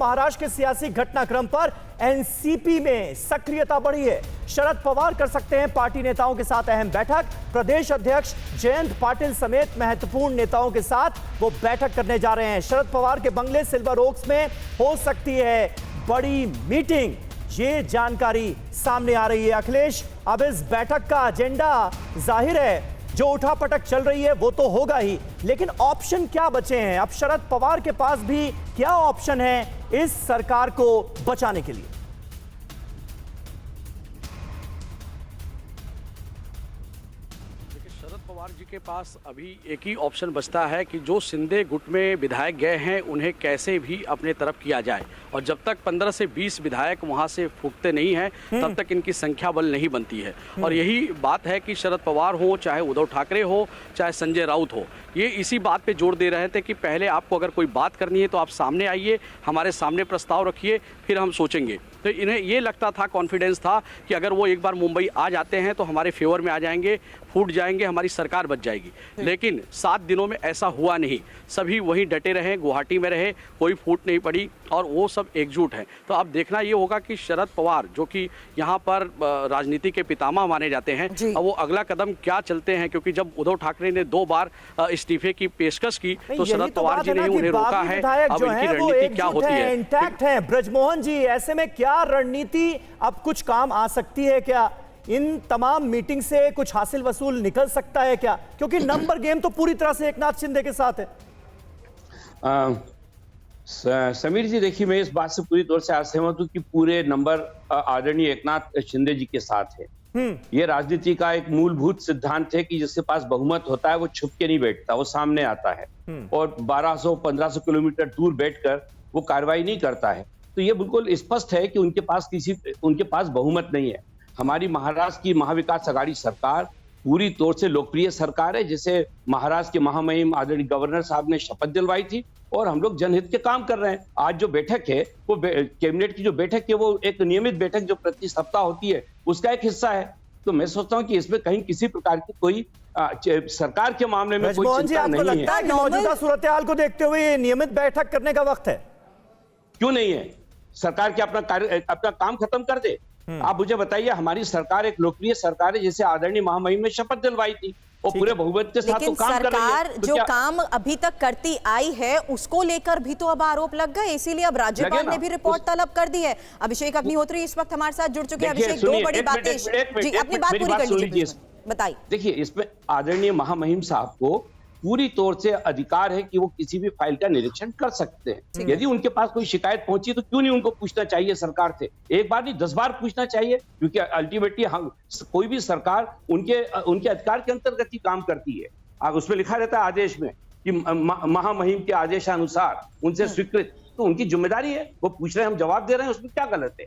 महाराष्ट्र के सियासी घटनाक्रम पर एनसीपी में सक्रियता बढ़ी है। शरद पवार कर सकते हैं पार्टी नेताओं के साथ अहम बैठक। प्रदेश अध्यक्ष जयंत पाटिल समेत महत्वपूर्ण नेताओं के साथ वो बैठक करने जा रहे हैं। शरद पवार के बंगले सिल्वर ओक्स में हो सकती है बड़ी मीटिंग, ये जानकारी सामने आ रही है। अखिलेश, अब इस बैठक का एजेंडा जाहिर है, जो उठापटक चल रही है वो तो होगा ही, लेकिन ऑप्शन क्या बचे हैं? अब शरद पवार के पास भी क्या ऑप्शन है इस सरकार को बचाने के लिए? शरद पवार जी के पास अभी एक ही ऑप्शन बचता है कि जो शिंदे गुट में विधायक गए हैं उन्हें कैसे भी अपने तरफ किया जाए, और जब तक 15 से 20 विधायक वहां से फूटते नहीं हैं तब तक इनकी संख्या बल नहीं बनती है। और यही बात है कि शरद पवार हो, चाहे उद्धव ठाकरे हो, चाहे संजय राउत हो, ये इसी बात पे जोर दे रहे थे कि पहले आपको अगर कोई बात करनी है तो आप सामने आइए, हमारे सामने प्रस्ताव रखिए, फिर हम सोचेंगे। तो इन्हें ये लगता था, कॉन्फिडेंस था कि अगर वो एक बार मुंबई आ जाते हैं तो हमारे फेवर में आ जाएंगे, फूट जाएंगे, हमारी सरकार बच जाएगी। लेकिन 7 दिनों में ऐसा हुआ नहीं। सभी वहीं डटे रहे, गुवाहाटी में रहे, कोई फूट नहीं पड़ी और वो सब एकजुट हैं। तो अब देखना ये होगा कि शरद पवार, जो कि यहाँ पर राजनीति के पितामह माने जाते हैं, अब वो अगला कदम क्या चलते हैं, क्योंकि जब उद्धव ठाकरे ने 2 बार इस्तीफे की पेशकश की तो शरद पवार जी ने उन्हें रोका है। अब इनकी रणनीति क्या होती है? इंटैक्ट है। ब्रजमोहन जी, ऐसे में क्या रणनीति अब कुछ काम आ सकती है क्या? इन तमाम मीटिंग से कुछ हासिल वसूल निकल सकता है क्या? क्योंकि नंबर गेम तो पूरी तरह से एकनाथ शिंदे के साथ है। समीर जी, देखिए, मैं इस बात से पूरी तौर से असहमत हूं कि पूरे नंबर आदरणीय एकनाथ शिंदे जी के साथ है। ये राजनीति का एक मूलभूत सिद्धांत है कि जिसके पास बहुमत होता है वो छुप के नहीं बैठता, वो सामने आता है और 1200-1500 किलोमीटर दूर बैठकर वो कार्रवाई नहीं करता है। तो ये बिल्कुल स्पष्ट है कि उनके पास बहुमत नहीं है। हमारी महाराष्ट्र की महाविकास आघाड़ी सरकार पूरी तौर से लोकप्रिय सरकार है, जिसे महाराष्ट्र के महामहिम आदरणीय गवर्नर साहब ने शपथ दिलवाई थी और हम लोग जनहित के काम कर रहे हैं। आज जो बैठक है वो कैबिनेट की जो बैठक है वो एक नियमित बैठक जो प्रति सप्ताह होती है उसका एक हिस्सा है। तो मैं सोचता हूँ कि इसमें कहीं किसी प्रकार की कोई सरकार के मामले में कोई चिंता नहीं है। लगता है कि मौजूदा सूरत-ए-हाल को देखते हुए नियमित बैठक करने का वक्त है? क्यों नहीं है? सरकार के अपना काम खत्म कर दे। आप मुझे बताइए, हमारी सरकार एक लोकप्रिय सरकार है जिसे आदरणीय महामहिम ने शपथ दिलवाई थी और पूरे बहुमत के साथ तो काम कर रही है। सरकार जो काम अभी तक करती आई है उसको लेकर भी तो अब आरोप लग गए, इसीलिए अब राज्यपाल ने भी रिपोर्ट तलब कर दी है। अभिषेक अग्निहोत्री इस वक्त हमारे साथ जुड़ चुके हैं। अभिषेक, 2 बड़ी बातें जी, अपनी बात पूरी कर लीजिए, बताइए। देखिए, इसमें आदरणीय महामहिम साहब को पूरी तौर से अधिकार है कि वो किसी भी फाइल का निरीक्षण कर सकते हैं। यदि उनके पास कोई शिकायत पहुंची तो क्यों नहीं उनको पूछना चाहिए सरकार से? एक बार नहीं, 10 बार पूछना चाहिए, क्योंकि अल्टीमेटली हम कोई भी सरकार उनके अधिकार के अंतर्गत ही काम करती है। अब उसमें लिखा रहता है आदेश में कि महामहिम के आदेशानुसार उनसे स्वीकृत, तो उनकी जिम्मेदारी है, वो पूछ रहे हैं, हम जवाब दे रहे हैं, उसमें क्या गलत है?